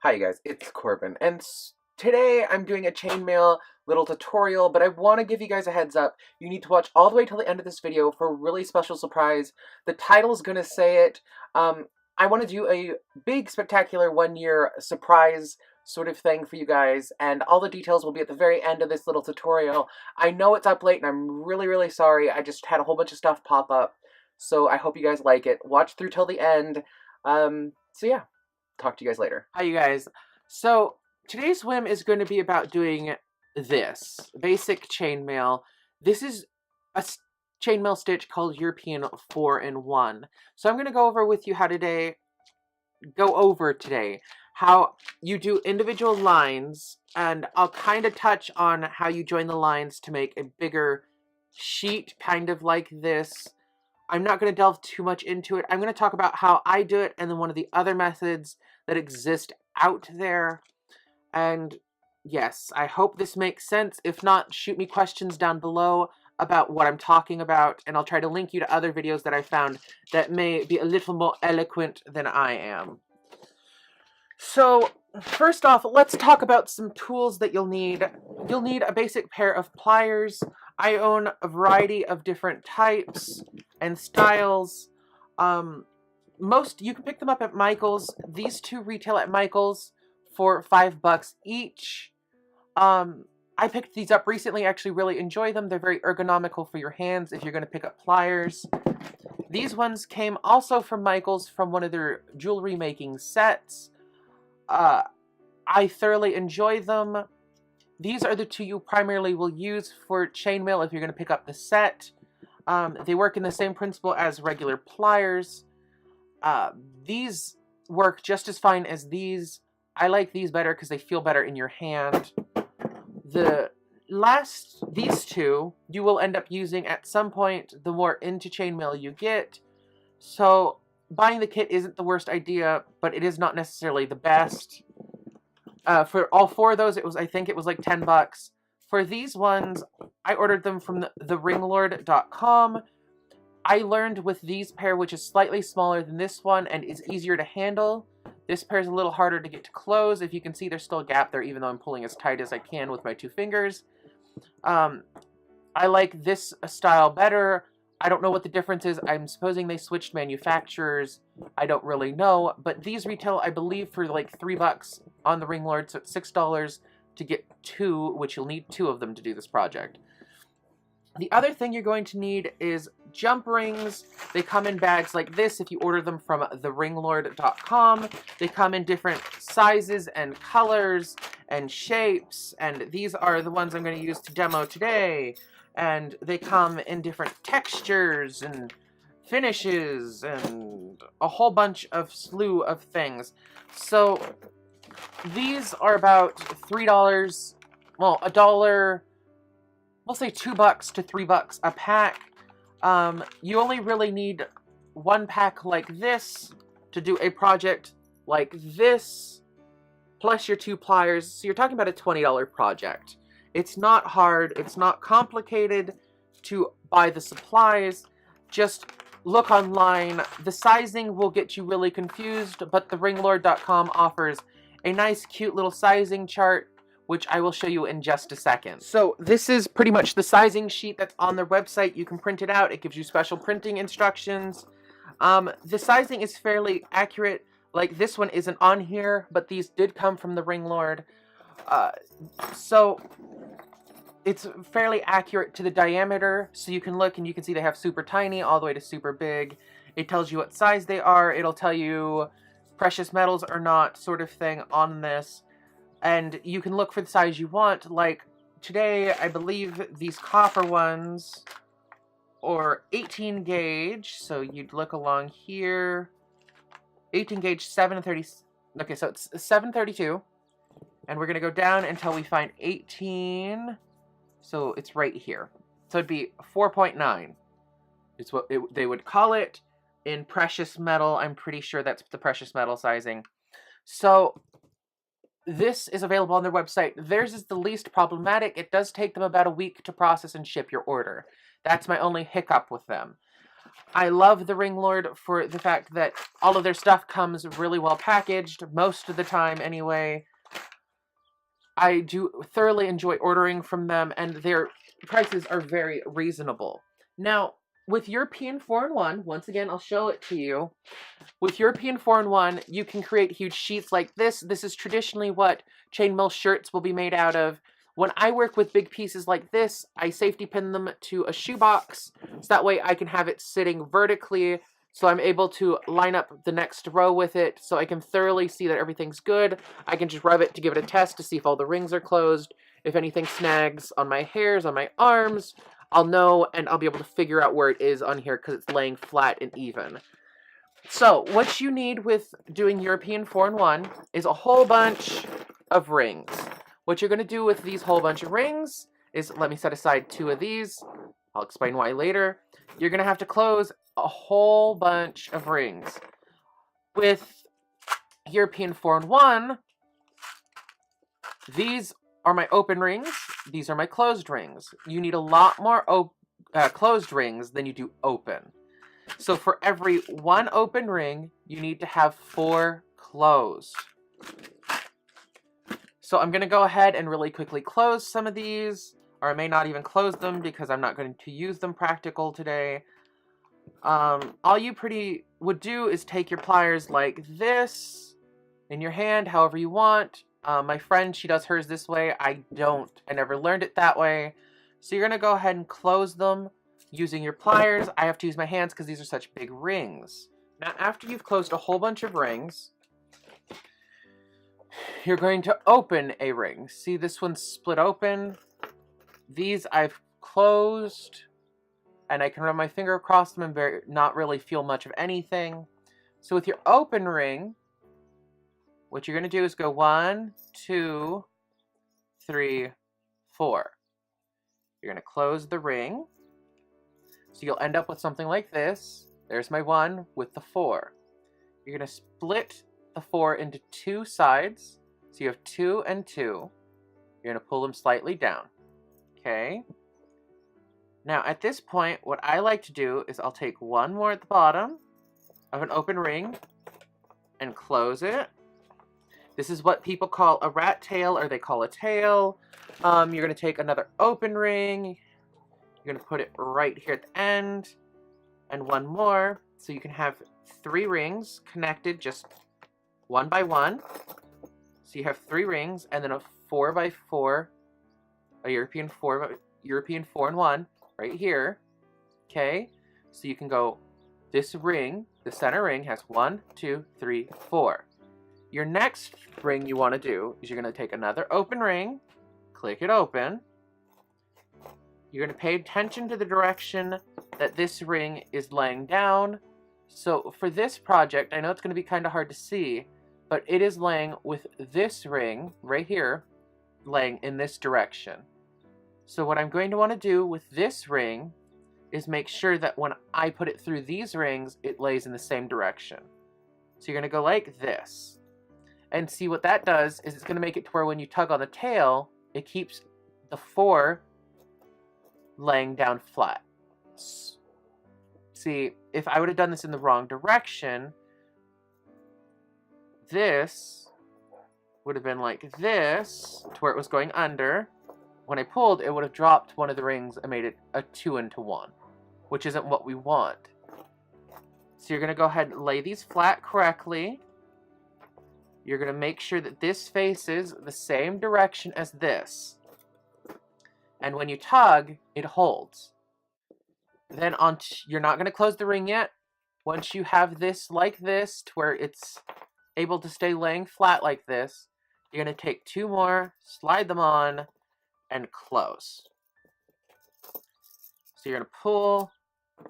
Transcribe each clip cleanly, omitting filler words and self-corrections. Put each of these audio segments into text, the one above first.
Hi you guys, it's Corbin, and today I'm doing a chainmail little tutorial, but I want to give you guys a heads up. You need to watch all the way till the end of this video for a really special surprise. The title's gonna say it. I want to do a big, spectacular one-year surprise sort of thing for you guys, and all the details will be at the very end of this little tutorial. I know it's up late, and I'm really, really sorry. I just had a whole bunch of stuff pop up, so I hope you guys like it. Watch through till the end. So yeah. Talk to you guys later. Hi, you guys. So, today's whim is going to be about doing this. Basic chainmail. This is a chainmail stitch called European 4-in-1. So I'm going to go over with you today how you do individual lines, and I'll kind of touch on how you join the lines to make a bigger sheet, kind of like this. I'm not going to delve too much into it. I'm going to talk about how I do it and then one of the other methods that exist out there. And yes, I hope this makes sense. If not, shoot me questions down below about what I'm talking about, and I'll try to link you to other videos that I found that may be a little more eloquent than I am. So, first off, let's talk about some tools that you'll need. You'll need a basic pair of pliers. I own a variety of different types and styles. You can pick them up at Michael's. These two retail at Michael's for $5 each. I picked these up recently. I actually really enjoy them. They're very ergonomical for your hands if you're going to pick up pliers. These ones came also from Michael's from one of their jewelry making sets. I thoroughly enjoy them. These are the two you primarily will use for chainmail if you're going to pick up the set. They work in the same principle as regular pliers. These work just as fine as these. I like these better because they feel better in your hand. These two, you will end up using at some point the more into chainmail you get. So, buying the kit isn't the worst idea, but it is not necessarily the best. For all four of those, I think it was like $10. For these ones, I ordered them from theringlord.com. I learned with these pair, which is slightly smaller than this one and is easier to handle. This pair is a little harder to get to close. If you can see, there's still a gap there, even though I'm pulling as tight as I can with my two fingers. I like this style better. I don't know what the difference is. I'm supposing they switched manufacturers. I don't really know. But these retail, I believe, for like $3 on the Ringlord, so it's $6 to get two, which you'll need two of them to do this project. The other thing you're going to need is jump rings. They come in bags like this if you order them from theringlord.com. They come in different sizes and colors and shapes, and these are the ones I'm going to use to demo today. And they come in different textures and finishes and a whole bunch of slew of things. So these are about $3, well, $1, we'll say $2 to $3 a pack. You only really need one pack like this to do a project like this, plus your two pliers. So you're talking about a $20 project. It's not hard, it's not complicated to buy the supplies. Just look online. The sizing will get you really confused, but theringlord.com offers a nice, cute little sizing chart, which I will show you in just a second. So this is pretty much the sizing sheet that's on their website. You can print it out. It gives you special printing instructions. The sizing is fairly accurate. Like, this one isn't on here, but these did come from the Ringlord. So it's fairly accurate to the diameter, so you can look and you can see they have super tiny all the way to super big. It tells you what size they are. It'll tell you precious metals or not sort of thing on this. And you can look for the size you want. Like today, I believe these copper ones are 18 gauge. So you'd look along here. 18 gauge, 730. Okay, so it's 732. And we're going to go down until we find 18. So it's right here. So it'd be 4.9. It's what they would call it in precious metal. I'm pretty sure that's the precious metal sizing. So this is available on their website. Theirs is the least problematic. It does take them about a week to process and ship your order. That's my only hiccup with them. I love the Ring Lord for the fact that all of their stuff comes really well packaged, most of the time anyway. I do thoroughly enjoy ordering from them, and their prices are very reasonable. Now, with European 4-in-1, once again, I'll show it to you. With European 4-in-1, you can create huge sheets like this. This is traditionally what chainmail shirts will be made out of. When I work with big pieces like this, I safety pin them to a shoebox, so that way I can have it sitting vertically, so I'm able to line up the next row with it, so I can thoroughly see that everything's good. I can just rub it to give it a test to see if all the rings are closed. If anything snags on my hairs, on my arms, I'll know, and I'll be able to figure out where it is on here because it's laying flat and even. So, what you need with doing European 4-in-1 is a whole bunch of rings. What you're going to do with these whole bunch of rings is, let me set aside 2 of these. I'll explain why later. You're going to have to close a whole bunch of rings. With European 4-in-1, these are my open rings. These are my closed rings. You need a lot more closed rings than you do open. So for every 1 open ring, you need to have 4 closed. So I'm going to go ahead and really quickly close some of these, or I may not even close them because I'm not going to use them practical today. All you would do is take your pliers like this in your hand, however you want. My friend, she does hers this way. I don't. I never learned it that way. So you're going to go ahead and close them using your pliers. I have to use my hands because these are such big rings. Now, after you've closed a whole bunch of rings, you're going to open a ring. See, this one's split open. These I've closed, and I can run my finger across them and not really feel much of anything. So with your open ring, what you're going to do is go 1, 2, 3, 4. You're going to close the ring. So you'll end up with something like this. There's my 1 with the 4. You're going to split the 4 into 2 sides. So you have 2 and 2. You're going to pull them slightly down. Okay. Now at this point, what I like to do is I'll take 1 more at the bottom of an open ring and close it. This is what people call a rat tail, or they call a tail. You're going to take another open ring. You're going to put it right here at the end, and 1 more, so you can have 3 rings connected just 1 by 1. So you have 3 rings, and then a 4 by 4, a European 4-in-1 right here. Okay, so you can go, this ring, the center ring has 1, 2, 3, 4. Your next ring you want to do is you're going to take another open ring, click it open. You're going to pay attention to the direction that this ring is laying down. So for this project, I know it's going to be kind of hard to see, but it is laying with this ring right here, laying in this direction. So what I'm going to want to do with this ring is make sure that when I put it through these rings, it lays in the same direction. So you're going to go like this. And see what that does is it's going to make it to where when you tug on the tail, it keeps the 4 laying down flat. See, if I would have done this in the wrong direction, this would have been like this, to where it was going under. When I pulled, it would have dropped one of the rings and made it a 2 into 1, which isn't what we want. So you're going to go ahead and lay these flat correctly. You're going to make sure that this faces the same direction as this. And when you tug, it holds. Then you're not going to close the ring yet. Once you have this like this, to where it's able to stay laying flat like this, you're going to take 2 more, slide them on, and close. So you're going to pull,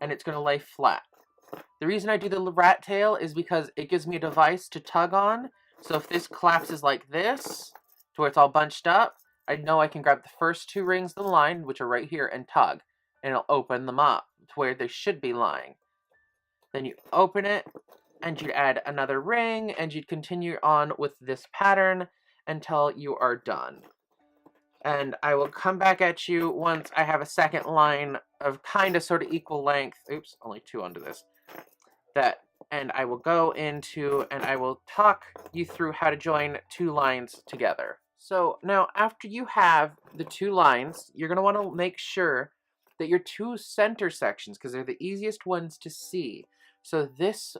and it's going to lay flat. The reason I do the rat tail is because it gives me a device to tug on. So if this collapses like this, to where it's all bunched up, I know I can grab the first 2 rings of the line, which are right here, and tug. And it'll open them up to where they should be lying. Then you open it, and you'd add another ring, and you'd continue on with this pattern until you are done. And I will come back at you once I have a second line of kind of sort of equal length. Oops, only 2 onto this. And I will go into and I will talk you through how to join 2 lines together. So now after you have the 2 lines, you're going to want to make sure that your 2 center sections, because they're the easiest ones to see. So this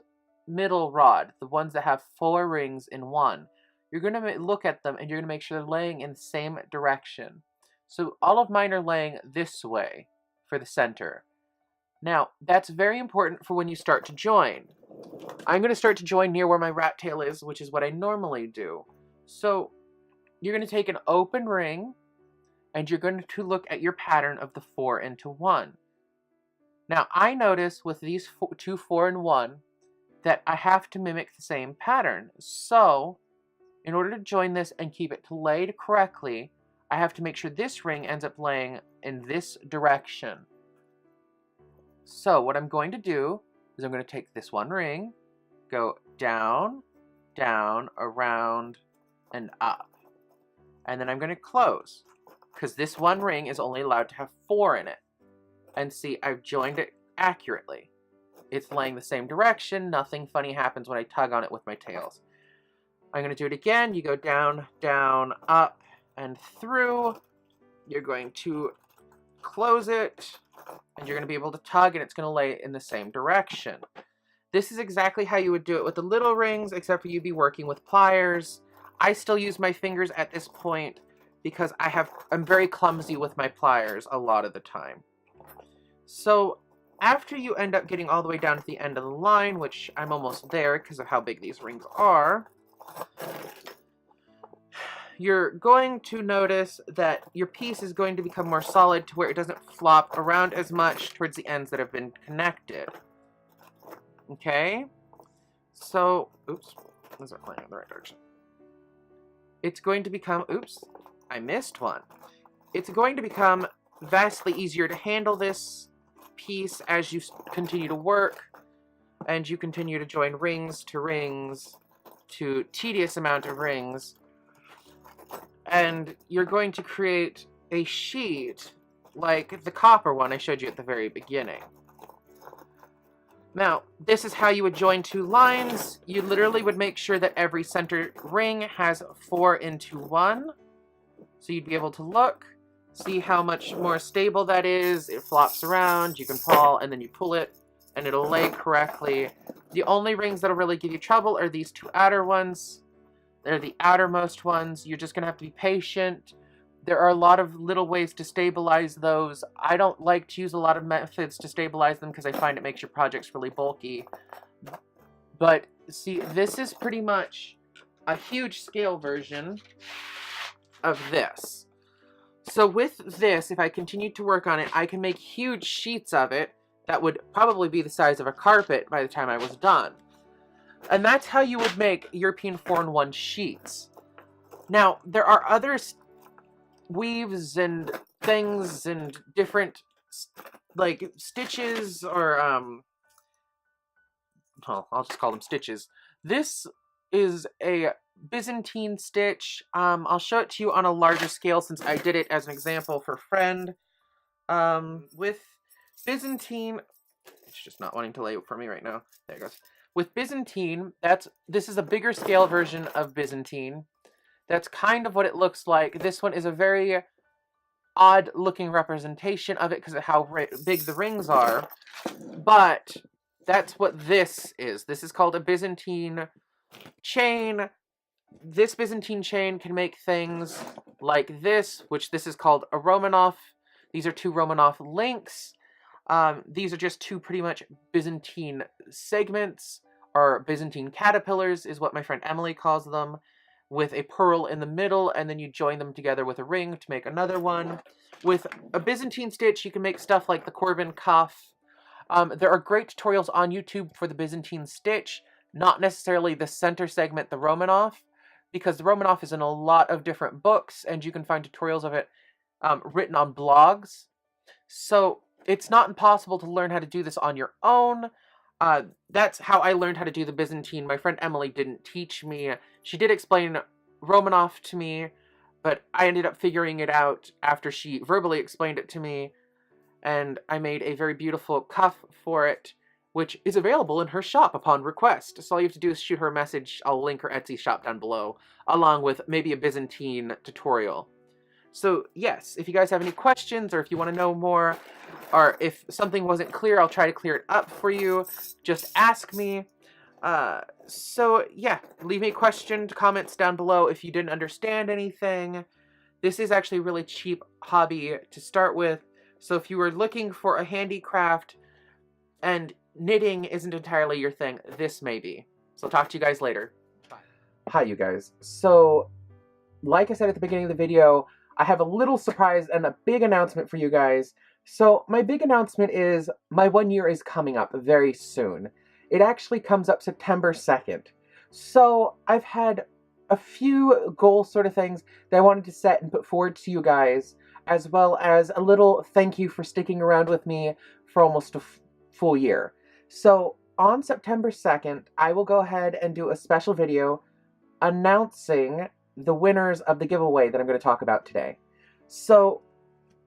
middle rod, the ones that have 4 rings in one, you're going to look at them and you're going to make sure they're laying in the same direction. So all of mine are laying this way for the center. Now, that's very important for when you start to join. I'm going to start to join near where my rat tail is, which is what I normally do. So you're going to take an open ring, and you're going to look at your pattern of the 4 into 1. Now, I notice with these 2 4 and 1 that I have to mimic the same pattern. So, in order to join this and keep it laid correctly, I have to make sure this ring ends up laying in this direction. So, what I'm going to do is I'm going to take this one ring, go down, down, around, and up. And then I'm going to close, because this one ring is only allowed to have 4 in it. And see, I've joined it accurately. It's laying the same direction. Nothing funny happens when I tug on it with my tails. I'm going to do it again. You go down, down, up, and through. You're going to close it, and you're going to be able to tug, and it's going to lay in the same direction. This is exactly how you would do it with the little rings, except for you'd be working with pliers. I still use my fingers at this point because I'm very clumsy with my pliers a lot of the time. So after you end up getting all the way down to the end of the line, which I'm almost there because of how big these rings are, you're going to notice that your piece is going to become more solid to where it doesn't flop around as much towards the ends that have been connected. Okay? So, oops, those aren't playing in the right direction. It's going to become, oops, I missed one. It's going to become vastly easier to handle this piece as you continue to work, and you continue to join rings to tedious amount of rings, and you're going to create a sheet like the copper one I showed you at the very beginning. Now, this is how you would join 2 lines. You literally would make sure that every center ring has 4 into 1. So you'd be able to look, see how much more stable that is. It flops around, you can pull, and then you pull it, and it'll lay correctly. The only rings that'll really give you trouble are these 2 outer ones. They're the outermost ones. You're just going to have to be patient. There are a lot of little ways to stabilize those. I don't like to use a lot of methods to stabilize them because I find it makes your projects really bulky. But see, this is pretty much a huge scale version of this. So with this, if I continue to work on it, I can make huge sheets of it that would probably be the size of a carpet by the time I was done. And that's how you would make European 4-in-1 sheets. Now, there are other weaves and things and different, like, stitches or, well, I'll just call them stitches. This is a Byzantine stitch. I'll show it to you on a larger scale since I did it as an example for friend. With Byzantine, it's just not wanting to lay for me right now. There it goes. With Byzantine, this is a bigger scale version of Byzantine. That's kind of what it looks like. This one is a very odd looking representation of it because of how big the rings are. But that's what this is. This is called a Byzantine chain. This Byzantine chain can make things like this, which this is called a Romanov. These are 2 Romanov links. These are just 2 pretty much Byzantine segments, or Byzantine caterpillars is what my friend Emily calls them, with a pearl in the middle, and then you join them together with a ring to make another one. With a Byzantine stitch, you can make stuff like the Corbin cuff. There are great tutorials on YouTube for the Byzantine stitch, not necessarily the center segment, the Romanov, because the Romanov is in a lot of different books, and you can find tutorials of it written on blogs. So it's not impossible to learn how to do this on your own. That's how I learned how to do the Byzantine. My friend Emily didn't teach me. She did explain Romanov to me, but I ended up figuring it out after she verbally explained it to me. and I made a very beautiful cuff for it, which is available in her shop upon request. So all you have to do is shoot her a message. I'll link her Etsy shop down below, along with maybe a Byzantine tutorial. So yes, if you guys have any questions, or if you want to know more, or if something wasn't clear, I'll try to clear it up for you. Just ask me. So yeah, leave me comments down below if you didn't understand anything. This is actually a really cheap hobby to start with, so if you were looking for a handicraft and knitting isn't entirely your thing, this may be. So I'll talk to you guys later. Bye. Hi, you guys. So, like I said at the beginning of the video, I have a little surprise and a big announcement for you guys. So, my big announcement is my 1 year is coming up very soon. It actually comes up September 2nd. So, I've had a few goal sort of things that I wanted to set and put forward to you guys, as well as a little thank you for sticking around with me for almost a full year. So, on September 2nd, I will go ahead and do a special video announcing the winners of the giveaway that I'm going to talk about today. So,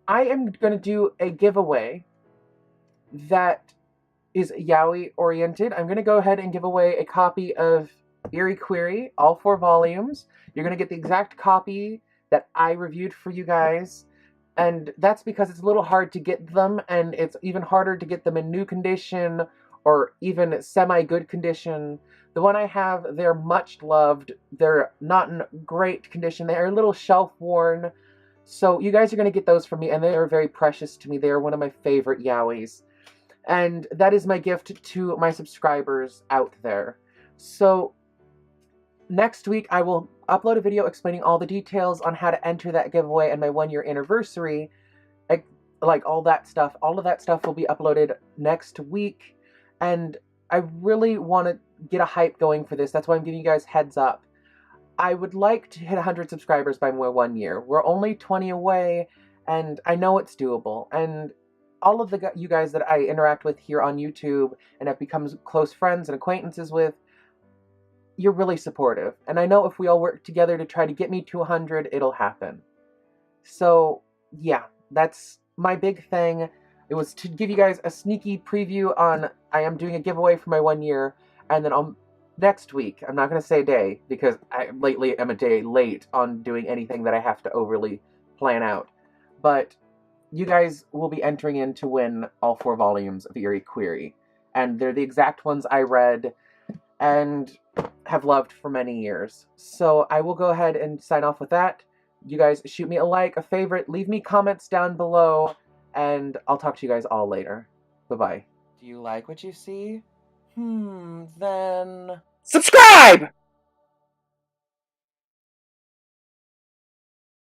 I am going to do a giveaway that is yaoi oriented. I'm going to go ahead and give away a copy of Eerie Query, all 4 volumes. You're going to get the exact copy that I reviewed for you guys, and that's because it's a little hard to get them, and it's even harder to get them in new condition or even semi-good condition. The one I have, they're much loved. They're not in great condition. They are a little shelf-worn. So you guys are going to get those from me, and they are very precious to me. They are one of my favorite yaois. And that is my gift to my subscribers out there. So next week, I will upload a video explaining all the details on how to enter that giveaway and my 1 year anniversary. Like all that stuff. All of that stuff will be uploaded next week. And I really want to get a hype going for this. That's why I'm giving you guys heads up. I would like to hit 100 subscribers by my 1 year. We're only 20 away, and I know it's doable. And all of you guys that I interact with here on YouTube and have become close friends and acquaintances with, you're really supportive. And I know if we all work together to try to get me to 100, it'll happen. So, yeah, that's my big thing. It was to give you guys a sneaky preview on I am doing a giveaway for my 1 year, and then next week, I'm not going to say a day, because I lately am a day late on doing anything that I have to overly plan out. But you guys will be entering in to win all 4 volumes of Eerie Query. And they're the exact ones I read and have loved for many years. So I will go ahead and sign off with that. You guys shoot me a like, a favorite, leave me comments down below, and I'll talk to you guys all later. Bye-bye. Do you like what you see? Then... subscribe!